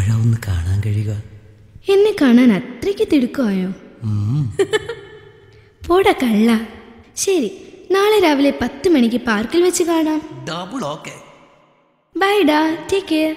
എപ്പോഴാ ഒന്ന് കാണാൻ കഴിയുക? എന്നെ കാണാൻ അത്രയ്ക്ക് തിടുക്കമായോ? പോടാ കള്ള. ശരി, നാളെ രാവിലെ 10 മണിക്ക് പാർക്കിൽ വെച്ച് കാണാം. Double okay. ബൈ ഡാ, ടേക്ക് കെയർ.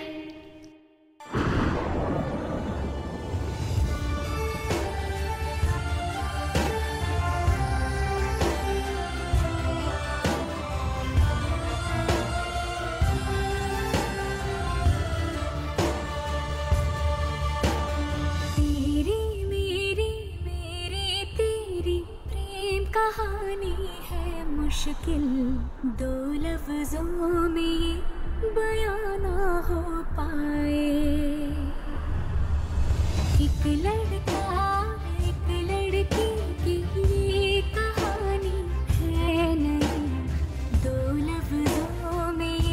कहानी है मुश्किल, दो लफ्जों में बयां ना हो पाए. एक लड़का एक लड़की की ये कहानी है नहीं, दो लफ्जों में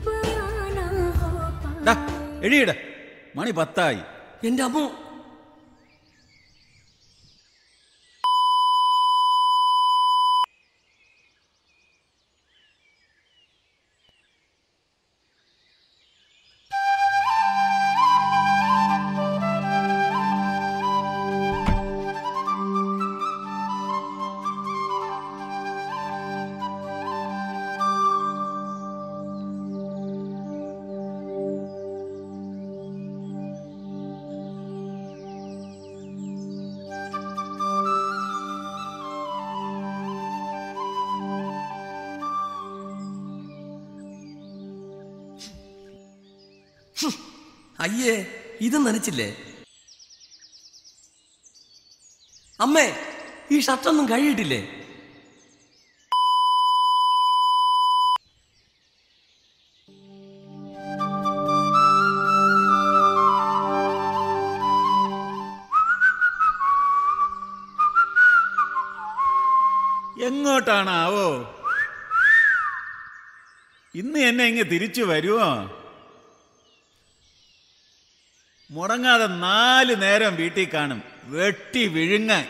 बयां ना हो पाए. മണി 10 എന്റെ അമ്മോ, അയ്യേ, ഇത് നനച്ചില്ലേ? അമ്മേ, ഈ ഷർട്ടൊന്നും കഴിയിട്ടില്ലേ? എങ്ങോട്ടാണാവോ? ഇന്ന് എന്നെ ഇങ്ങ് തിരിച്ചു വരുമോ? മുടങ്ങാതെ 4 നേരം വീട്ടിൽ കാണും, വെട്ടി വിഴുങ്ങാൻ.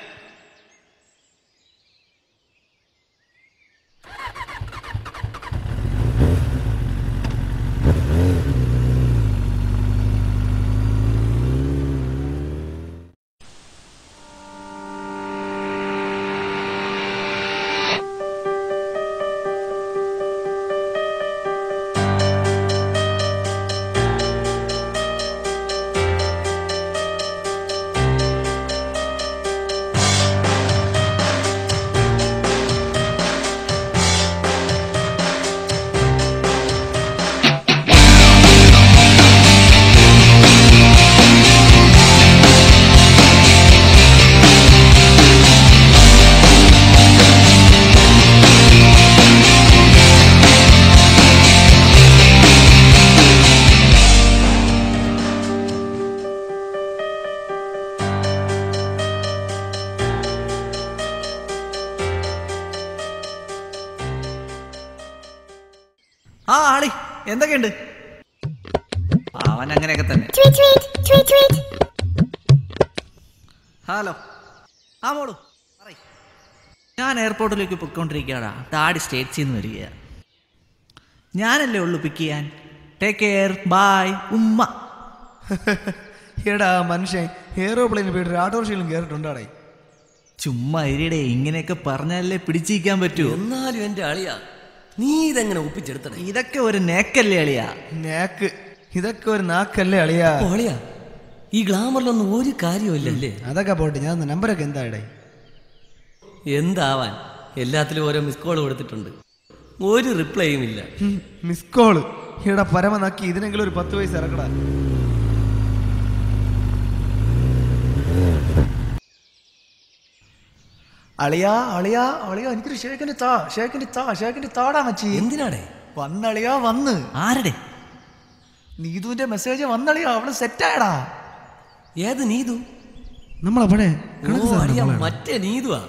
ആ ആളി, എന്തൊക്കെയുണ്ട്? അവൻ അങ്ങനെയൊക്കെ തന്നെ. ഹലോ, ആ മോളു, ഞാൻ എയർപോർട്ടിലേക്ക് പൊയ്ക്കൊണ്ടിരിക്കുകയാടാ. ഡാഡി സ്റ്റേറ്റ്സിൽ നിന്ന് വരിക. ഞാനല്ലേ ഉള്ളു പിക്ക് ചെയ്യാൻ. ടേക്ക് കെയർ, ബൈ ഉമ്മ. എടാ മനുഷ്യൻ എയറോപ്ലെയിനിൽ പോയിട്ട് ഓട്ടോറിക്ഷയിലും കയറിയിട്ടുണ്ടാടേ. ചുമ്മാ ഇരിടേ, ഇങ്ങനെയൊക്കെ പറഞ്ഞാലേ പിടിച്ചിരിക്കാൻ പറ്റൂ. എന്നാലും എന്റെ അളിയാ, നീ ഇതെങ്ങനെ ഒപ്പിച്ചെടുത്തത്? ഇതൊക്കെ ഒരു നേക്കല്ലേ അളിയാ? നേക്ക്? ഇതൊക്കെ ഒരു നാക്കല്ലേ അളിയാ? അളിയാ, ഈ ഗ്ലാമറിലൊന്നും ഒരു കാര്യമില്ലല്ലേ? അതൊക്കെ പോട്ടെ, ഞാൻ നമ്പരൊക്കെ എന്താടേ? എന്താവാൻ, എല്ലാത്തിലും ഓരോ മിസ് കോൾ കൊടുത്തിട്ടുണ്ട്, ഒരു റിപ്ലൈയും ഇല്ല. Miss call? ഇവിടെ പരമനാക്കി ഇതിനെങ്കിലും ഒരു 10 പൈസ ഇറക്കടാ. അളിയാ അളിയാ അളിയാ, എനിക്കൊരു ഷേക്കിന്റെ താടാ മച്ചി. എന്തിനാടേ? വന്നളിയാ, വന്ന്. ആരുടെ? നീതുവിന്റെ മെസ്സേജ് വന്നളിയാ, അവള് സെറ്റായടാ. ഏത് നീതു? നമ്മളവിടെ മറ്റേ നീതുവാ,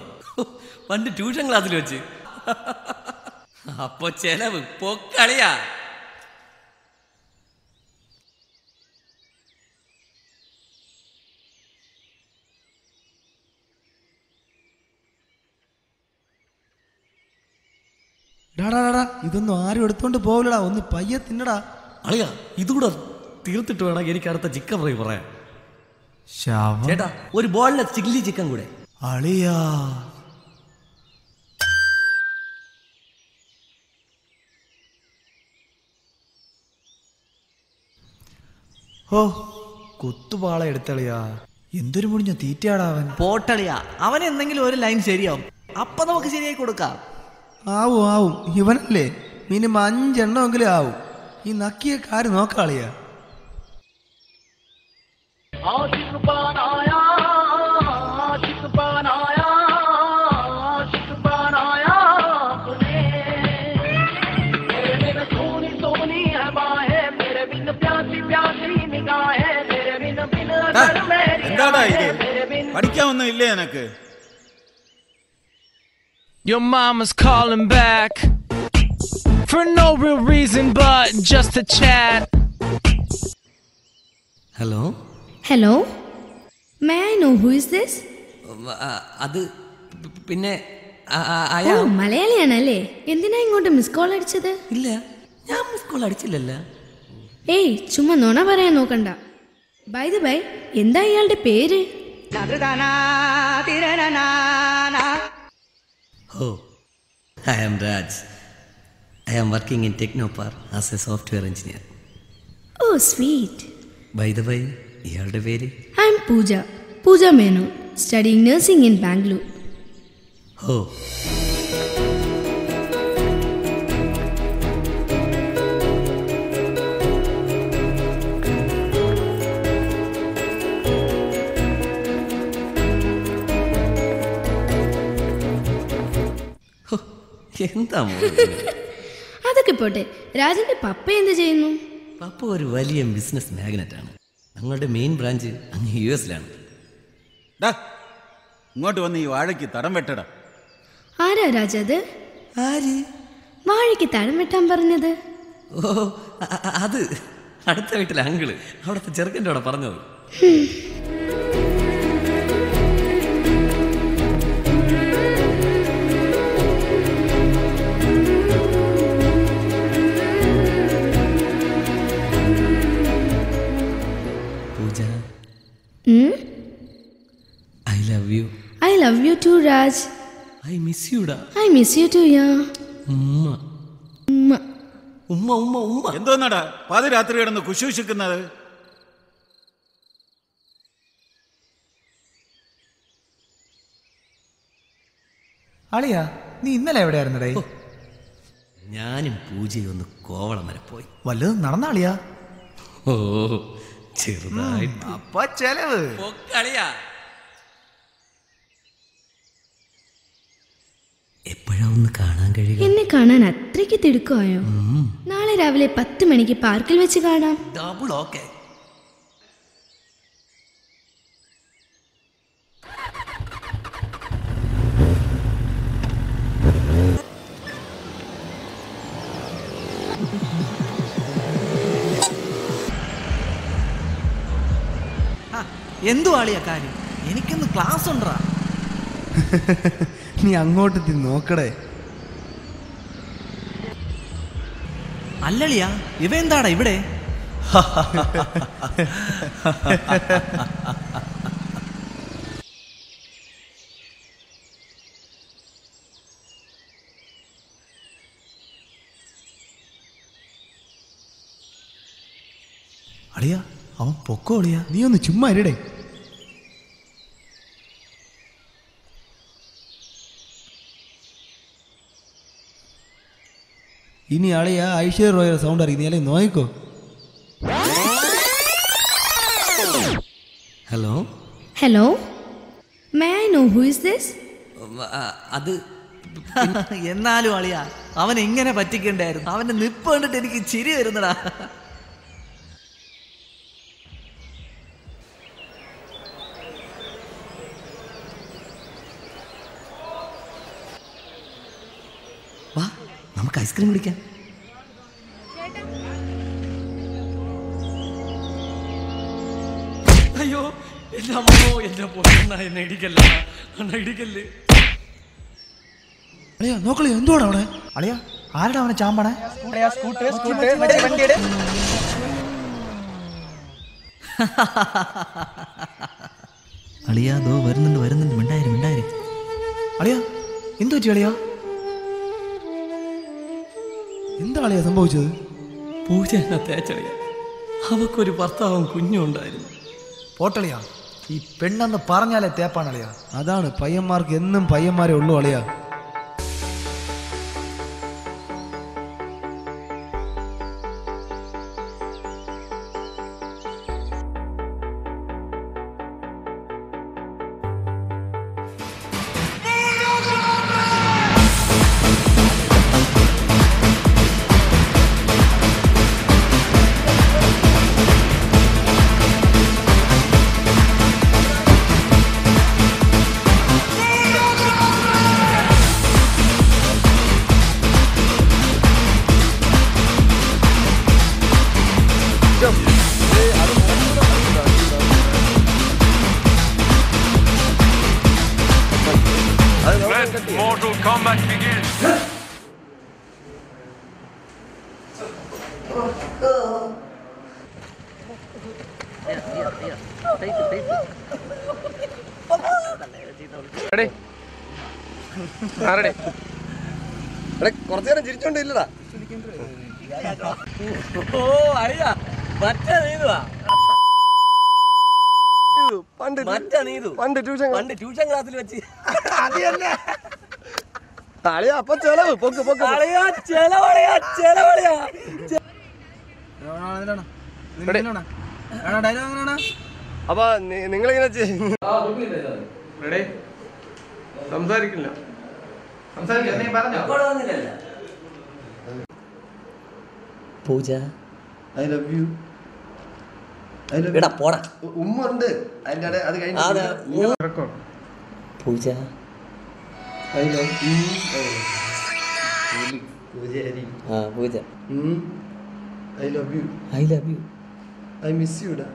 പണ്ട് ട്യൂഷൻ ക്ലാസ്സിൽ വെച്ച്. അപ്പൊ ചെലവ് പൊക്കളിയാ. ഇതൊന്നും ആരും എടുത്തോണ്ട് പോവില്ലടാ, ഒന്ന് പയ്യെ തിന്നടാ. അളിയാ, ഇതുകൂടെ തീർത്തിട്ട് വേണം എനിക്ക് അടുത്ത ചിക്കൻ ഫ്രൈ പറയാം. ശവം. ചേട്ടാ ഒരു ബോളിലെ ചില്ലി ചിക്കൻ കൂടെ. അളിയാ ഓ കുത്തുപാള എടുത്തളിയാ, എന്തൊരു മുടിഞ്ഞ തീറ്റയാടാവൻ. പോട്ടളിയാ, അവൻ എന്തെങ്കിലും ഒരു ലൈൻ ശരിയാവും, അപ്പൊ നമുക്ക് ശരിയായി കൊടുക്കാം. ആവും ഇവനല്ലേ മിനിമം 5 എണ്ണമെങ്കിലും ആവും. ഈ നക്കിയ കാര്യം നോക്കാളിയാ. എന്താടാ ഇത്? പഠിക്കാനൊന്നും ഇല്ലേ എനക്ക്? Your mama's calling back for no real reason but just to chat. Hello. Hello, may I know who is this? അത് പിന്നെ ഓ, മലയാളിയാണല്ലേ. എന്തിനാ ഇങ്ങോട്ട് മിസ് കോൾ അടിച്ചത്? ഇല്ല, ഞാൻ മിസ് കോൾ അടിച്ചില്ലല്ലോ. ഏയ്, ചുമ്മാ നുണ പറയാൻ നോക്കണ്ട. ബൈ ദ ബൈ, എന്താ ഇയാളുടെ പേര്? Oh, I am Raj. I am working in Technopar as a software engineer. Oh sweet. By the way, ഇയാളുടെ പേര്? I am Pooja Menon, studying nursing in Bangalore. Oh. എന്താ അതൊക്കെ പോട്ടെ, രാജന്റെ പപ്പ എന്ത് ചെയ്യുന്നു? പപ്പ ഒരു വലിയ ബിസിനസ് മാഗ്നറ്റ് ആണ്. ഞങ്ങളുടെ മെയിൻ ബ്രാഞ്ച് അങ്ങ് US-ലാണ്. ഇങ്ങോട്ട് വന്ന് ഈ വാഴയ്ക്ക് തടം വെട്ടടാ. ആരാ രാജത്? ആര്? വാഴയ്ക്ക് തടം വെട്ടാൻ പറഞ്ഞത്? ഓ, അത് അടുത്ത വീട്ടിലെ അങ്കിള്, അവിടുത്തെ ചെറുക്കൻ്റെ അവിടെ പറഞ്ഞത്. പൂജ, I love you. I love you too, Raj. I miss you da. I miss you too, yeah. ഉമ്മ ഉമ്മ. ഉമ്മ ഉമ്മ ഉമ്മ. എന്തോന്നാടാ പാതിരാത്രി കിടന്ന് കുശൂഷിക്കുന്നത്? അളിയാ, നീ ഇന്നലെ എവിടെയായിരുന്നടേ? ഞാനും പൂജയും ഒന്ന് കോവളം വരെ പോയി. വല്ലതും നടന്നാളിയാ? ഓ, ചെറുതായിട്ട്. അപ്പൊ ചെലവ് എപ്പോഴാ ഒന്ന് കാണാൻ കഴിയുക? എന്നെ കാണാൻ അത്രയ്ക്ക് തിടുക്കമായോ? നാളെ രാവിലെ 10 മണിക്ക് പാർക്കിൽ വെച്ച് കാണാം. Double okay. എന്തു ആളിയാ കാര്യം? എനിക്കൊന്ന് ക്ലാസ് ഉണ്ടാ. നീ അങ്ങോട്ട് നോക്കടേ. അല്ലളിയാ, ഇവ എന്താടാ ഇവിടെ? അളിയാ, അവൻ പൊക്കോ അളിയാ, നീ ഒന്ന് ചുമ്മാ ഇരടേ. ഇനി അളിയാ ഐശ്വര്യ റോയുടെ സൗണ്ട് അറിയുന്ന നോയിക്കോ. Hello. Hello, may I know who is this? അത് എന്നാലും അളിയാ, അവൻ എങ്ങനെ പറ്റിക്കണ്ടായിരുന്നു? അവന്റെ നിപ്പ് കണ്ടിട്ട് എനിക്ക് ചിരി വരുന്നടാ. വാ, നമുക്ക് ഐസ്ക്രീം കുടിക്കാം. അയ്യോ, എന്റെ അമ്മോ, എന്റെ പൊണ്ണ, എന്നെ ഇടിക്കല്ല, ഇടിക്കല്ലേ. അളിയാ നോക്കളിയാ, എന്തുവാടാ അവിടെ? അളിയാ, ആരുടെ അവനെ ചാമ്പണേ? അളിയാ ദോ വരുന്നുണ്ട് മിണ്ടായിരി അളിയാ എന്തു പറ്റി അളിയാ? എന്താ അളിയാ സംഭവിച്ചത്? പൂജ എന്നെ തേച്ചളിയാ. അവക്കൊരു ഭർത്താവും കുഞ്ഞും ഉണ്ടായിരുന്നു. പോട്ടളിയാ, ഈ പെണ്ണെന്ന് പറഞ്ഞാലേ തേപ്പാണളിയാ. അതാണ് പയ്യന്മാർക്ക് എന്നും പയ്യന്മാരെ ഉള്ളു അളിയാ. Mortal Kombat begins. കുറച്ചേരം ചിരിച്ചോണ്ടില്ലടാ. ഓ അറിയാ മറ്റേ നീതുവാ. പണ്ട് ട്യൂഷൻ ക്ലാസ്സിൽ വെച്ച് അപ്പൊ ചെലവ് പൊക്ക് അപ്പൊ നിങ്ങളിങ്ങനെ സംസാരിക്കില്ല. Pooja I love you. പോടാ. ഉമ്മ ഉണ്ട് അതിന്റെ അത് കഴിഞ്ഞ Pooja I love you. Pooja I love you. I miss യുടാ.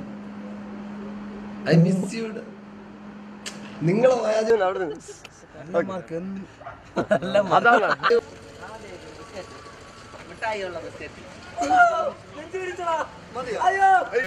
നിങ്ങളെ വായാജൻ അവിടെ അതാണ്